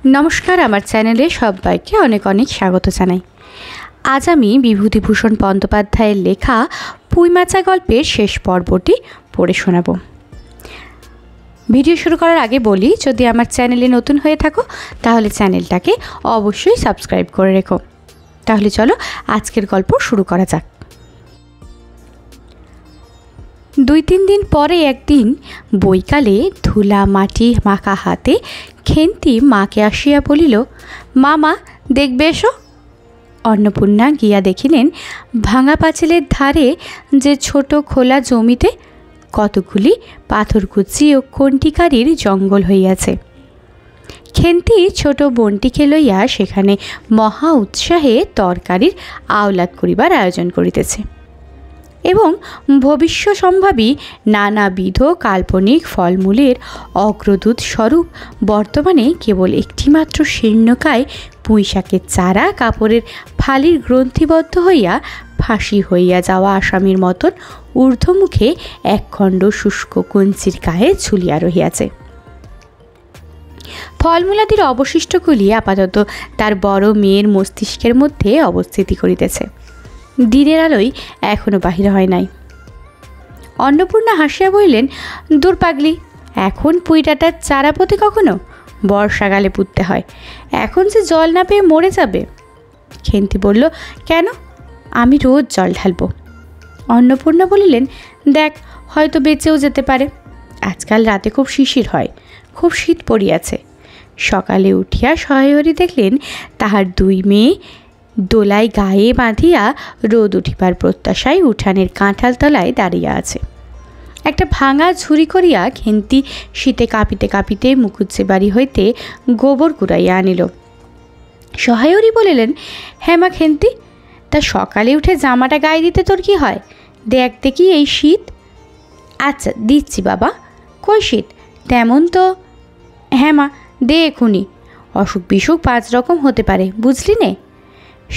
নমস্কার, আমার চ্যানেলে সবাইকে অনেক অনেক স্বাগত জানাই। আজ আমি বিভূতিভূষণ বন্দ্যোপাধ্যায়ের লেখা পুঁইমাচা গল্পের শেষ পর্বটি পড়ে শোনাব। ভিডিও শুরু করার আগে বলি, যদি আমার চ্যানেলে নতুন হয়ে থাকো তাহলে চ্যানেলটাকে অবশ্যই সাবস্ক্রাইব করে রেখো। তাহলে চলো আজকের গল্প শুরু করা যাক। 2-3 দিন পরে একদিন বৈকালে ধুলা মাটি মাখা হাতে খেন্তি মাকে আসিয়া বলিল, মা দেখবে এসো। অন্নপূর্ণা গিয়া দেখিলেন ভাঙা পাঁচিলের ধারে যে ছোট খোলা জমিতে কতগুলি পাথরকুচি ও কণ্টিকারির জঙ্গল হইয়াছে। খেন্তি ছোট বোনটিকে লইয়া সেখানে মহা উৎসাহে তরকারির আওলাদ করিবার আয়োজন করিতেছে এবং ভবিষ্য সম্ভাবী নানাবিধ কাল্পনিক ফলমূলের অগ্রদূত স্বরূপ বর্তমানে কেবল একটিমাত্র শীর্ণকায় পুঁইশাকের চারা কাপড়ের ফালির গ্রন্থিবদ্ধ হইয়া ফাঁসি হইয়া যাওয়া আসামির মতন ঊর্ধ্বমুখে একখণ্ড শুষ্ক কঞ্চির গায়ে ঝুলিয়া রহিয়াছে। ফলমূলাদির অবশিষ্টগুলি আপাতত তার বড় মেয়ের মস্তিষ্কের মধ্যে অবস্থিতি করিতেছে। দিনের আলোই এখনও বাহির হয় নাই। অন্নপূর্ণা হাসিয়া বললেন, দূর পাগলি, এখন পুঁইটাটার চারা পোতে কখনো? বর্ষাকালে পুঁততে হয়, এখন যে জল না পেয়ে মরে যাবে। খেন্তি বলল, কেন? আমি রোজ জল ঢালব। অন্নপূর্ণা বলিলেন, দেখ, হয়তো বেঁচেও যেতে পারে। আজকাল রাতে খুব শিশির হয়, খুব শীত পড়িয়াছে। সকালে উঠিয়া সহায়হরি দেখলেন তাহার 2 মেয়ে দোলায় গায়ে বাঁধিয়া রোদ উঠিবার প্রত্যাশায় উঠানের কাঁঠাল তলায় দাঁড়িয়ে আছে। একটা ভাঙা ঝুড়ি করিয়া খেন্তি শীতে কাঁপিতে কাঁপিতে মুখুজ্জে বাড়ি হইতে গোবর কুড়াইয়া আনিল। সহায়রি বলিলেন, হ্যাঁ মা খেন্তি, তা সকালে উঠে জামাটা গায়ে দিতে তোর কি হয়? দেখ দেখি এই শীত। আচ্ছা দিচ্ছি বাবা। কই শীত? তেমন তো। হ্যাঁ মা, দে এখুনি। অসুখ বিসুখ 5 রকম হতে পারে, বুঝলি নে।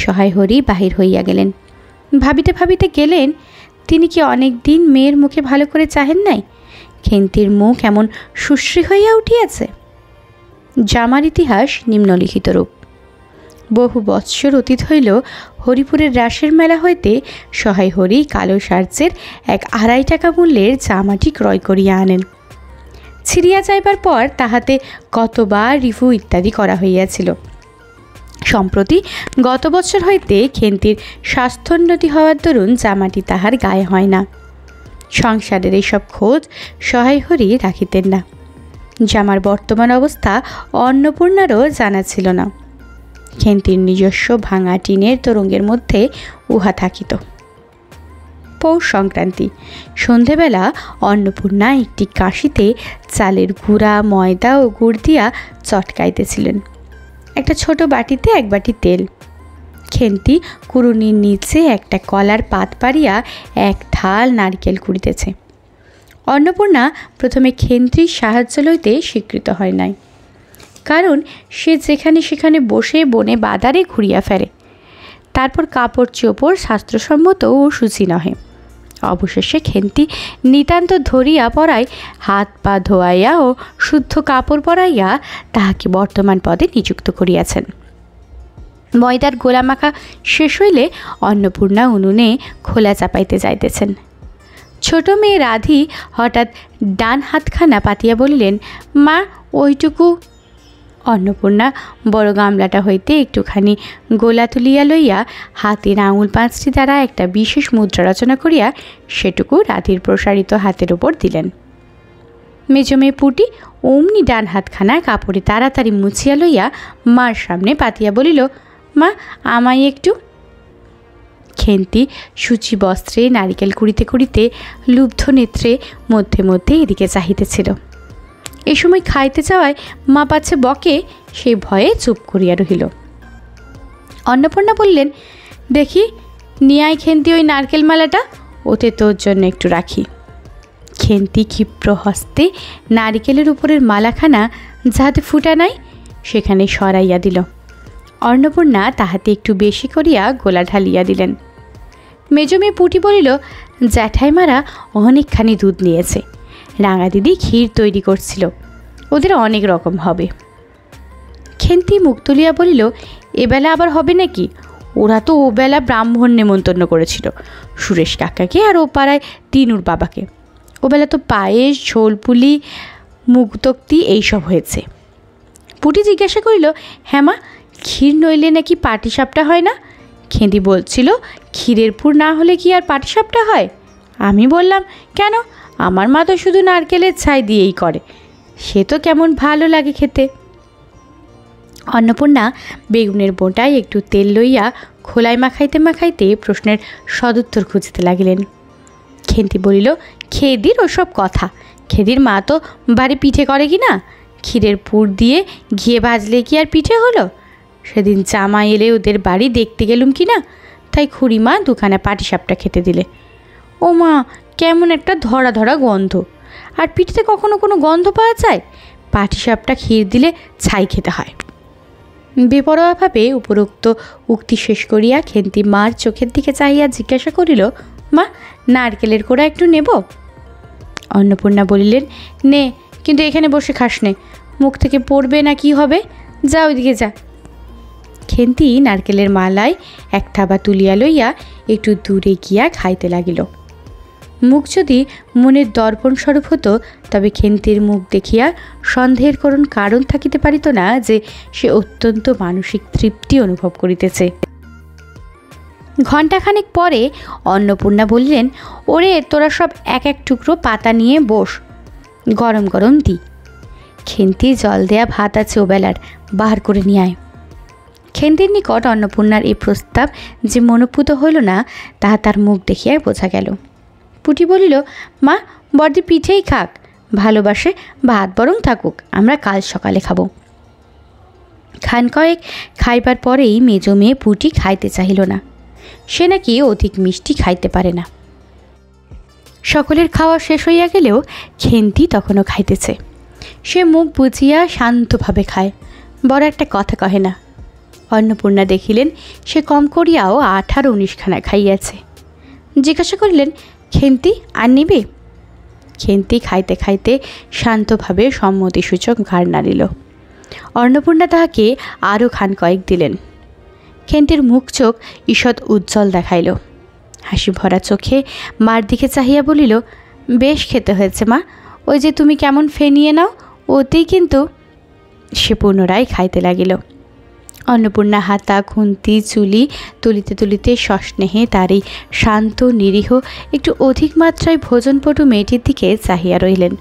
সহায়হরি বাহির হইয়া গেলেন। ভাবিতে ভাবিতে গেলেন, তিনি কি অনেক দিন মেয়ের মুখে ভালো করে চাহেন নাই? খেন্তির মুখ এমন সুশ্রী হইয়া উঠিয়াছে। জামার ইতিহাস নিম্নলিখিত রূপ। বহু বৎসর অতীত হইল হরিপুরের রাসের মেলা হইতে সহায়হরি কালো সার্চের এক 2.5 টাকা মূল্যের জামাটি ক্রয় করিয়া আনেন। ছিঁড়িয়া যাইবার পর তাহাতে কতবার রিভিউ ইত্যাদি করা হইয়াছিল। সম্প্রতি গত বছর হইতে খেন্তির স্বাস্থ্যোন্নতি হওয়ার দরুন জামাটি তাহার গায়ে হয় না। সংসারের এইসব খোঁজ সহায়হরি রাখিতেন না। জামার বর্তমান অবস্থা অন্নপূর্ণারও জানা ছিল না। খেন্তির নিজস্ব ভাঙা টিনের তোরঙ্গের মধ্যে উহা থাকিত। পৌষ সংক্রান্তি সন্ধেবেলা অন্নপূর্ণা একটি কাশিতে চালের গুঁড়া ময়দা ও গুড় দিয়া চটকাইতেছিলেন। একটা ছোট বাটিতে 1 বাটি তেল। খেন্তি কুড়ুনির নিচে একটা কলার পাত পাড়িয়া 1 ঢাল নারকেল কুড়িতেছে। অন্নপূর্ণা প্রথমে খেন্তির সাহায্য লইতে স্বীকৃত হয় নাই, কারণ সে যেখানে সেখানে বসে বনে বাদারে ঘুরিয়া ফেরে। তারপর কাপড় চোপড় শাস্ত্রসম্মত ও শুচি নহে। অবশেষে খেন্তি নিতান্ত ধরিয়া পরায় হাত পা ধোয়াইয়া ও শুদ্ধ কাপড় পরাইয়া তাহাকে বর্তমান পদে নিযুক্ত করিয়াছেন। ময়দার গোলা মাখা শেষ হইলে অন্নপূর্ণা উনুনে খোলা চাপাইতে যাইতেছেন। ছোট মেয়ে রাধি হঠাৎ ডান হাতখানা পাতিয়া বলিলেন, মা ওইটুকু। অন্নপূর্ণা বড় গামলাটা হইতে একটুখানি গোলা তুলিয়া লইয়া হাতের আঙুল 5টি দ্বারা একটা বিশেষ মুদ্রা রচনা করিয়া সেটুকু রাধির প্রসারিত হাতের উপর দিলেন। মেজ মেয়ে পুটি অমনি ডান হাতখানা কাপড়ে তাড়াতাড়ি মুছিয়া লইয়া মার সামনে পাতিয়া বলিল, মা আমায় একটু। খেন্তি সূচি বস্ত্রে নারিকেল কুড়িতে কুড়িতে লুব্ধ নেত্রে মধ্যে মধ্যে এদিকে চাহিতেছিল। এই সময় খাইতে যাওয়ায় মা পাচ্ছে বকে, সেই ভয়ে চুপ করিয়া রহিল। অন্নপূর্ণা বললেন, দেখি নিয়ে আয় খেন্তি ওই নারকেল মালাটা, ওতে তোর জন্য একটু রাখি। খেন্তি ক্ষিপ্র হস্তে নারিকেলের উপরের মালাখানা যাহাতে ফুটা নাই সেখানে সরাইয়া দিল। অন্নপূর্ণা তাহাতে একটু বেশি করিয়া গোলা ঢালিয়া দিলেন। মেজ মেয়ে পুটি বলিল, জ্যাঠাইমারা অনেকখানি দুধ নিয়েছে, রাঙা দিদি ক্ষীর তৈরি করছিল, ওদের অনেক রকম হবে। খেন্তি মুখ তুলিয়া বলিল, এবেলা আবার হবে নাকি? ওরা তো ওবেলা ব্রাহ্মণ নেমন্তন্ন করেছিল, সুরেশ কাকাকে আর ও পাড়ায় টিনুর বাবাকে। ওবেলা তো পায়েস, ঝোলপুলি, মুগতক্তি এইসব হয়েছে। পুটি জিজ্ঞাসা করিল, হ্যাঁ মা, ক্ষীর নইলে নাকি পাটিসাপটা হয় না? খেন্তি বলছিল, ক্ষীরের পুর না হলে কি আর পাটিসাপটা হয়? আমি বললাম, কেন, আমার মা তো শুধু নারকেলের ছাই দিয়েই করে, সে তো কেমন ভালো লাগে খেতে। অন্নপূর্ণা বেগুনের বোঁটায় একটু তেল লইয়া খোলায় মাখাইতে মাখাইতে প্রশ্নের সদুত্তর খুঁজিতে লাগিলেন। খেন্তি বলিল, খেদির ওসব কথা, খেদির মা তো বাড়ি পিঠে করে কি না? ক্ষীরের পুর দিয়ে ঘিয়ে ভাজলে কি আর পিঠে হলো? সেদিন জামা এলে ওদের বাড়ি দেখতে গেলুম কি না, তাই খুড়িমা দুখানা পাটিসাপটা খেতে দিলে। ও মা, কেমন একটা ধরা ধরা গন্ধ! আর পিঠেতে কখনো কোনো গন্ধ পাওয়া যায়? পাটিসাপটা ক্ষীর দিলে ছাই খেতে হয়। বেপরোয়াভাবে উপরোক্ত উক্তি শেষ করিয়া খেন্তি মার চোখের দিকে চাহিয়া জিজ্ঞাসা করিল, মা, নারকেলের কোড়া একটু নেব? অন্নপূর্ণা বলিলেন, নে, কিন্তু এখানে বসে খাস নে, মুখ থেকে পড়বে না কি হবে, যা ওইদিকে যা। খেন্তি নারকেলের মালায় এক থাবা তুলিয়া লইয়া একটু দূরে গিয়া খাইতে লাগিল। মুখ যদি মনের দর্পণ স্বরূপ হতো, তবে খেন্তির মুখ দেখিয়া সন্দেহের করণ কারণ থাকিতে পারিত না যে সে অত্যন্ত মানসিক তৃপ্তি অনুভব করিতেছে। ঘণ্টাখানেক পরে অন্নপূর্ণা বললেন, ওরে, তোরা সব এক এক টুকরো পাতা নিয়ে বস, গরম গরম দি। খেন্তি জল দেয়া ভাত আছে ওবেলার, বাহার করে নিয়ে আয়। খেন্তির নিকট অন্নপূর্ণার এই প্রস্তাব যে মনোপুত হইল না, তাহা তার মুখ দেখিয়াই বোঝা গেল। পুটি বলিল, মা, বড়দি পিঠেই খাক, ভালোবাসে, ভাত বরং থাকুক, আমরা কাল সকালে খাবো। খান কয়েক খাইবার পরেই মেজ মেয়ে পুটি খাইতে চাহিল না, সে নাকি অধিক মিষ্টি খাইতে পারে না। সকলের খাওয়া শেষ হইয়া গেলেও খেন্তি তখনও খাইতেছে। সে মুখ বুঝিয়া শান্তভাবে খায়, বড় একটা কথা কহে না। অন্নপূর্ণা দেখিলেন সে কম করিয়াও 18-19 খানা খাইয়াছে। জিজ্ঞাসা করিলেন, খেন্তি আর নিবি? খেন্তি খাইতে খাইতে শান্তভাবে সম্মতিসূচক ঘাড় নাড়িল। অন্নপূর্ণা তাহাকে আরও খান কয়েক দিলেন। খেন্তির মুখ চোখ ঈষৎ উজ্জ্বল দেখাইল। হাসি ভরা চোখে মার দিকে চাহিয়া বলিল, বেশ খেতে হয়েছে মা, ওই যে তুমি কেমন ফেনিয়ে নাও, ওতেই কিন্তু। সে পুনরায় খাইতে লাগিল। অন্নপূর্ণা হাতা, খুন্তি, চুলি তুলিতে তুলিতে সস্নেহে তার এই শান্ত, নিরীহ, একটু অধিক মাত্রায় ভোজনপটু মেয়েটির দিকে চাহিয়া রইলেন।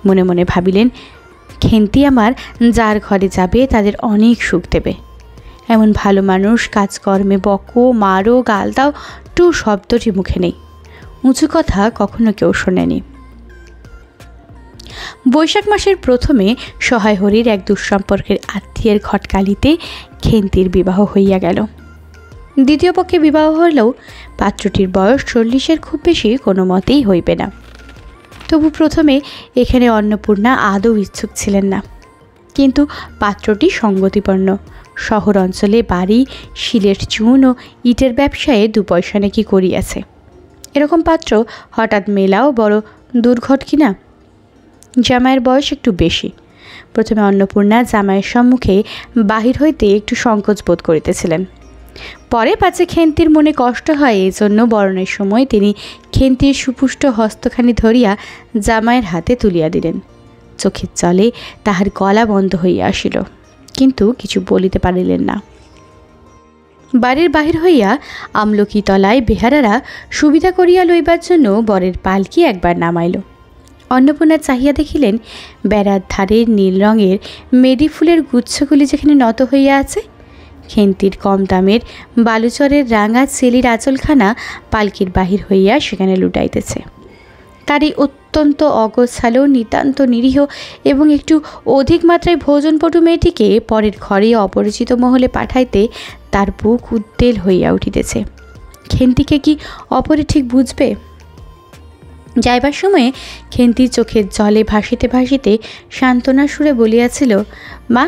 মনে মনে ভাবিলেন, খেন্তি আমার যার ঘরে যাবে তাদের অনেক সুখ দেবে। এমন ভালো মানুষ, কাজকর্মে বকো, মারো, গাল দাও, টু শব্দটি মুখে নেই, উঁচু কথা কখনো কেউ শোনেনি। বৈশাখ মাসের প্রথমে সহায় হরির এক দুঃসম্পর্কের আত্মীয়ের ঘটকালিতে খেন্তির বিবাহ হইয়া গেল। দ্বিতীয় পক্ষে বিবাহ হলেও পাত্রটির বয়স 40-এর খুব বেশি কোনো মতেই হইবে না। তবু প্রথমে এখানে অন্নপূর্ণা আদৌ ইচ্ছুক ছিলেন না, কিন্তু পাত্রটি সঙ্গতিপন্ন, শহর অঞ্চলে বাড়ি, শিলের চুন ও ইটের ব্যবসায়ে 2 পয়সা নাকি করিয়াছে। এরকম পাত্র হঠাৎ মেলাও বড় দুর্ঘট কিনা। জামাইয়ের বয়স একটু বেশি। প্রথমে অন্নপূর্ণা জামাইয়ের সম্মুখে বাহির হইতে একটু সংকোচ বোধ করিতেছিলেন। পরে পাছে খেন্তির মনে কষ্ট হয়, এই জন্য বরণের সময় তিনি খেন্তির সুপুষ্ট হস্তখানি ধরিয়া জামাইয়ের হাতে তুলিয়া দিলেন। চোখের জলে তাহার গলা বন্ধ হইয়া আসিল, কিন্তু কিছু বলিতে পারিলেন না। বাড়ির বাহির হইয়া আমলকি তলায় বেহারারা সুবিধা করিয়া লইবার জন্য বরের পালকি একবার নামাইল। অন্নপূর্ণা চাহিয়া দেখিলেন বেড়ার ধারের নীল রঙের মেডি ফুলের গুচ্ছগুলি যেখানে নত হইয়া আছে, খেন্তির কম দামের বালুচরের রাঙা চেলির আঁচলখানা পালকির বাহির হইয়া সেখানে লুটাইতেছে। তার এই অত্যন্ত অগোছালো, নিতান্ত নিরীহ এবং একটু অধিক মাত্রায় ভোজনপটু মেয়েটিকে পরের ঘরে অপরিচিত মহলে পাঠাইতে তার বুক উদ্বেল হইয়া উঠিতেছে। খেন্তিকে কি অপরে ঠিক বুঝবে? যাইবার সময়ে খেন্তির চোখের জলে ভাসিতে ভাসিতে সান্ত্বনা সুরে বলিয়াছিল, মা,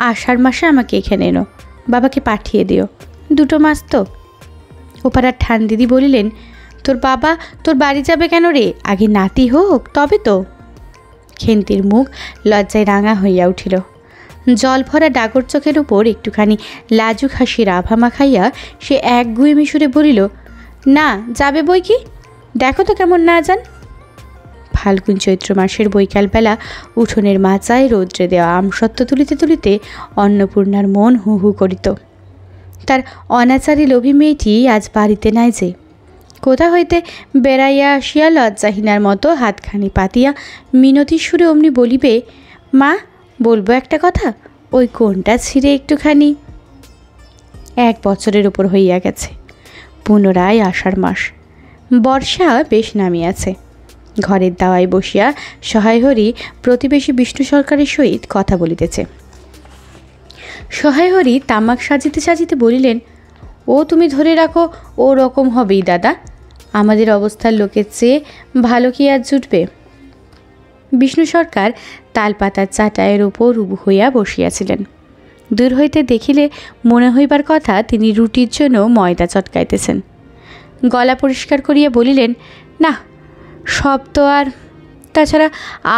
আষাঢ় মাসে আমাকে এখানে এনো, বাবাকে পাঠিয়ে দিও, 2 মাস তো। ওপাড়ার ঠান দিদি বলিলেন, তোর বাবা তোর বাড়ি যাবে কেন রে, আগে নাতি হোক তবে তো। খেন্তির মুখ লজ্জায় রাঙা হইয়া উঠিল। জল ভরা ডাগর চোখের উপর একটুখানি লাজুক হাসির আভা মাখাইয়া সে এক গুয়েমি সুরে বলিল, না যাবে বই কি, দেখো তো কেমন না যান। ফাল্গুন চৈত্র মাসের বৈকালবেলা উঠোনের মাচায় রৌদ্রে দেওয়া আমসত্ত্ব তুলিতে তুলিতে অন্নপূর্ণার মন হু হু করিত। তার অনাচারী লোভী মেয়েটি আজ বাড়িতে নাই যে। কোথা হইতে বেড়াইয়া আসিয়া লজ্জাহীনার মতো হাতখানি পাতিয়া মিনতির সুরে অমনি বলিবে, মা বলবো একটা কথা, ওই কোনটা ছিঁড়ে একটুখানি। 1 বছরের উপর হইয়া গেছে। পুনরায় আষাঢ় মাস, বর্ষা বেশ নামিয়াছে। ঘরের দাওয়ায় বসিয়া সহায় হরি প্রতিবেশী বিষ্ণু সরকারের সহিত কথা বলিতেছে। সহায় হরি তামাক সাজিতে সাজিতে বলিলেন, ও তুমি ধরে রাখো, ও রকম হবেই দাদা, আমাদের অবস্থার লোকের চেয়ে ভালো কি আর জুটবে। বিষ্ণু সরকার তালপাতার চাটায়ের উপর উবু হইয়া বসিয়াছিলেন। দূর হইতে দেখিলে মনে হইবার কথা তিনি রুটির জন্য ময়দা চটকাইতেছেন। গলা পরিষ্কার করিয়া বলিলেন, না সব তো আর, তাছাড়া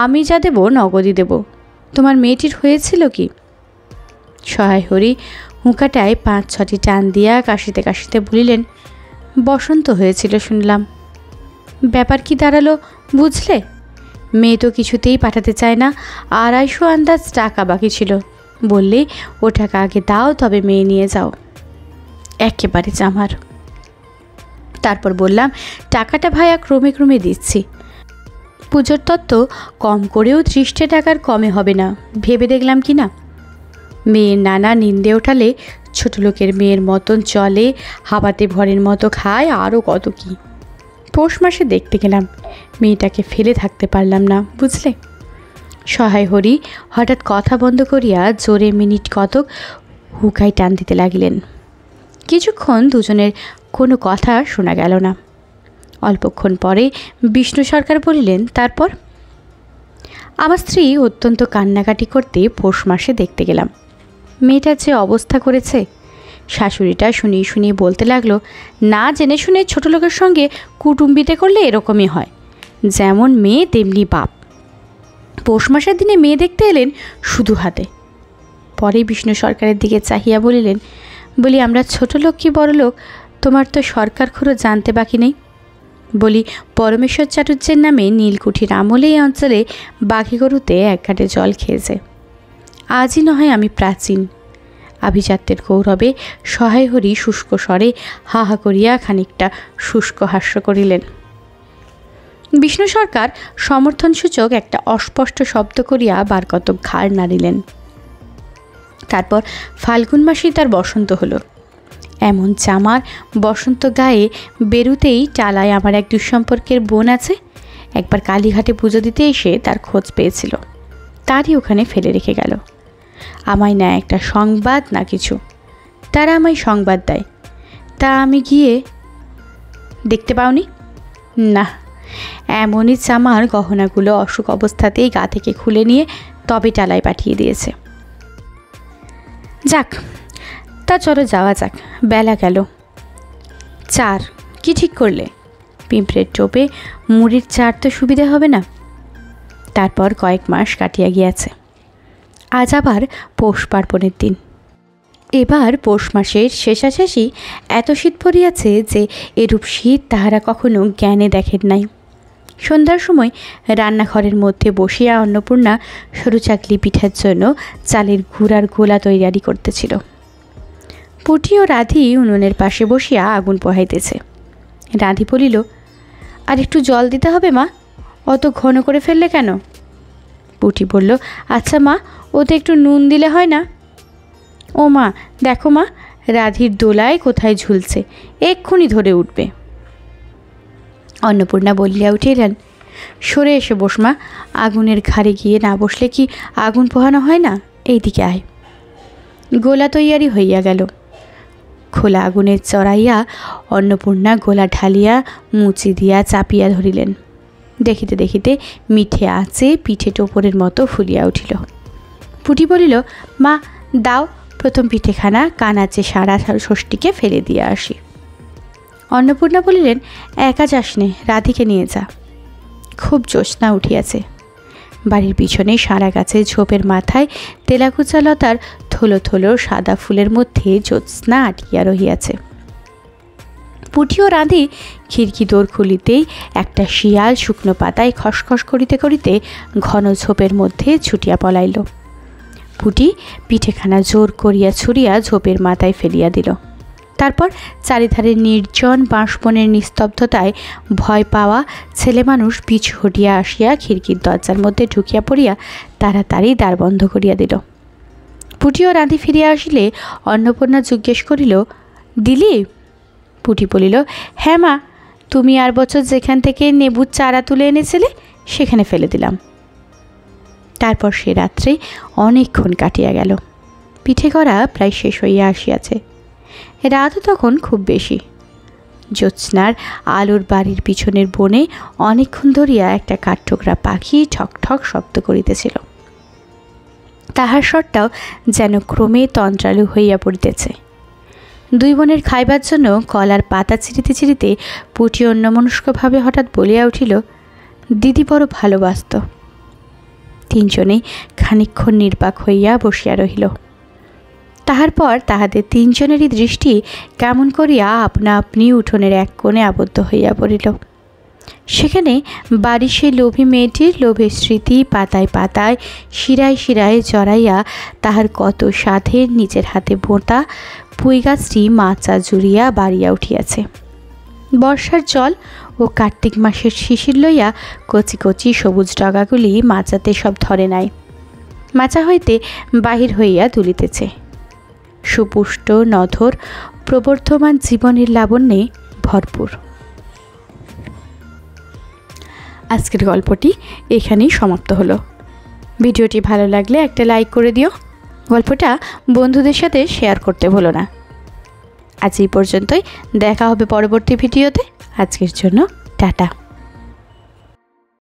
আমি যা দেব নগদই দেব। তোমার মেয়েটির হয়েছিল কি? সহায় হরি হুঁকাটায় 5-6টি টান দিয়া কাশিতে কাশিতে বলিলেন, বসন্ত হয়েছিল শুনলাম। ব্যাপার কি দাঁড়ালো বুঝলে? মেয়ে তো কিছুতেই পাঠাতে চায় না। 250 আন্দাজ টাকা বাকি ছিল, বললে ও টাকা আগে দাও তবে মেয়ে নিয়ে যাও। একেবারে জামার। তারপর বললাম, টাকাটা ভাইয়া ক্রমে ক্রমে দিচ্ছি। পুজোর তত্ত্ব কম করেও 30 টাকার কমে হবে না, ভেবে দেখলাম কি না। মেয়ের নানা নিন্দে ওঠালে ছোট লোকের মেয়ের মতন চলে, হাবাতে ভরের মতো খায়, আরও কত কি। পৌষ মাসে দেখতে গেলাম, মেয়েটাকে ফেলে থাকতে পারলাম না বুঝলে। সহায় হরি হঠাৎ কথা বন্ধ করিয়া জোরে মিনিট কতক হুকায় টান দিতে লাগিলেন। কিছুক্ষণ দুজনের কোনো কথা শোনা গেল না। অল্পক্ষণ পরে বিষ্ণু সরকার বলিলেন, তারপর? আমার স্ত্রী অত্যন্ত কান্নাকাটি করতে পৌষ মাসে দেখতে গেলাম। মেয়েটার যে অবস্থা করেছে, শাশুড়িটা শুনিয়ে শুনিয়ে বলতে লাগলো, না জেনে শুনে ছোট লোকের সঙ্গে কুটুম্বিতে করলে এরকমই হয়, যেমন মেয়ে তেমনি বাপ। পৌষ মাসের দিনে মেয়ে দেখতে এলেন শুধু হাতে। পরে বিষ্ণু সরকারের দিকে চাহিয়া বলিলেন, বলি আমরা ছোট লোক কি বড় লোক, তোমার তো সরকার খুঁড়ো জানতে বাকি নেই। বলি পরমেশ্বর চাটুর্যের নামে নীলকুঠির আমলে এই অঞ্চলে বাঘি গরুতে 1 ঘাটে জল খেয়েছে। আজই নয় আমি প্রাচীন। আভিজাত্যের গৌরবে সহায় হরি শুষ্ক স্বরে হা হা করিয়া খানিকটা শুষ্ক হাস্য করিলেন। বিষ্ণু সরকার সমর্থনসূচক একটা অস্পষ্ট শব্দ করিয়া বার কতক ঘাড় নাড়িলেন। তারপর ফাল্গুন মাসেই তার বসন্ত হলো। এমন চামার বসন্ত গায়ে বেরুতেই টালায় আমার এক দুঃসম্পর্কের বোন আছে, একবার কালীঘাটে পুজো দিতে এসে তার খোঁজ পেয়েছিল, তারই ওখানে ফেলে রেখে গেল। আমায় না একটা সংবাদ না কিছু, তারা আমায় সংবাদ দেয়, তা আমি গিয়ে দেখতে পাওনি? না, এমনই চামার গহনাগুলো অসুখ অবস্থাতেই গা থেকে খুলে নিয়ে তবে টালায় পাঠিয়ে দিয়েছে। যাক, তা চলো যাওয়া যাক, বেলা গেল। 4 কি ঠিক করলে? পিঁপড়ের টোপে মুড়ির 4 তো সুবিধে হবে না। তারপর কয়েক মাস কাটিয়া গিয়াছে। আজ আবার পৌষ পার্বণের দিন। এবার পৌষ মাসের শেষাশেষি এত শীত পড়িয়াছে যে এরূপ শীত তাহারা কখনো জ্ঞানে দেখেন নাই। সন্ধ্যার সময় রান্নাঘরের মধ্যে বসিয়া অন্নপূর্ণা সরু চাকলি পিঠার জন্য চালের গুঁড়ার গোলা তৈরি করতেছিল। পুটি ও রাধি উনুনের পাশে বসিয়া আগুন পোহাইতেছে। রাধি বলিল, আর একটু জল দিতে হবে মা, অত ঘন করে ফেললে কেন? পুটি বলল, আচ্ছা মা, ওতে একটু নুন দিলে হয় না? ও মা, দেখো মা, রাধির দোলায় কোথায় ঝুলছে, এক্ষুনি ধরে উঠবে। অন্নপূর্ণা বলিয়া উঠিলেন, সরে এসে বস মা, আগুনের ঘাড়ে গিয়ে না বসলে কি আগুন পোহানো হয় না? এইদিকে আয়। গোলা তৈয়ারি হইয়া গেল। খোলা আগুনের চড়াইয়া অন্নপূর্ণা গোলা ঢালিয়া মুচি দিয়া চাপিয়া ধরিলেন। দেখিতে দেখিতে মিঠে আঁচে পিঠে টোপরের মতো ফুলিয়া উঠিল। পুটি বলিল, মা দাও প্রথম পিঠেখানা, কানাচে সারা ষষ্ঠীকে ফেলে দিয়ে আসি। অন্নপূর্ণা বলিলেন, একা যাস নে, রাধিকে নিয়ে যা। খুব জ্যোৎস্না উঠিয়াছে। বাড়ির পিছনে সারা গাছের ঝোপের মাথায় তেলাকুচা লতার থলো থলো সাদা ফুলের মধ্যে জ্যোৎস্না আটকিয়া রহিয়াছে। পুঁটি ও রাঁধি খিড়কি দোর খুলিতেই একটা শিয়াল শুকনো পাতায় খসখস করিতে করিতে ঘন ঝোপের মধ্যে ছুটিয়া পলাইল। পুঁটি পিঠেখানা জোর করিয়া ছুড়িয়া ঝোপের মাথায় ফেলিয়া দিল। তারপর চারিধারে নির্জন বাঁশবনের নিস্তব্ধতায় ভয় পাওয়া ছেলে মানুষ পিছু হটিয়া আসিয়া খিড়কির দরজার মধ্যে ঢুকিয়া পড়িয়া তাড়াতাড়ি দ্বার বন্ধ করিয়া দিল। পুঁটি ও রাঁধি ফিরিয়া আসিলে অন্নপূর্ণা জিজ্ঞেস করিল, দিলি? পুঁটি বলিল, হ্যাঁ মা, তুমি আর বছর যেখান থেকে নেবুর চারা তুলে এনেছিলে সেখানে ফেলে দিলাম। তারপর সে রাত্রে অনেকক্ষণ কাটিয়া গেল। পিঠে করা প্রায় শেষ হইয়া আসিয়াছে। রাতও তখন খুব বেশি। জ্যোৎস্নার আলোর বাড়ির পিছনের বনে অনেকক্ষণ ধরিয়া একটা কাঠঠোকরা পাখি ঠক ঠক শব্দ করিতেছিল। তাহার স্বরটাও যেন ক্রমে তন্ত্রালু হইয়া পড়িতেছে। দুই বোনের খাইবার জন্য কলার পাতা ছিঁড়িতে ছিঁড়িতে পুঁটি অন্যমনস্কভাবে হঠাৎ বলিয়া উঠিল, দিদি বড় ভালোবাসত। তিনজনেই খানিকক্ষণ নির্বাক হইয়া বসিয়া রহিল। তাহার পর তাহাদের তিনজনেরই দৃষ্টি কেমন করিয়া আপনা আপনি উঠোনের এক কোণে আবদ্ধ হইয়া পড়িল। সেখানে বাড়ির সেই লোভী মেয়েটির লোভের স্মৃতি পাতায় পাতায় শিরায় শিরায় জড়াইয়া তাহার কত সাধের নিজের হাতে বোঁতা পুঁই গাছটি মাচা জুড়িয়া বাড়িয়া উঠিয়াছে। বর্ষার জল ও কার্তিক মাসের শিশির লইয়া কচি কচি সবুজ ডগাগুলি মাচাতে সব ধরে নাই, মাচা হইতে বাহির হইয়া তুলিতেছে। সুপুষ্ট নধর প্রবর্ধমান জীবনের লাবণ্যে ভরপুর। আজকের গল্পটি এখানেই সমাপ্ত হলো। ভিডিওটি ভালো লাগলে একটা লাইক করে দিও। গল্পটা বন্ধুদের সাথে শেয়ার করতে ভুলো না। আজ এই পর্যন্তই, দেখা হবে পরবর্তী ভিডিওতে। আজকের জন্য টাটা।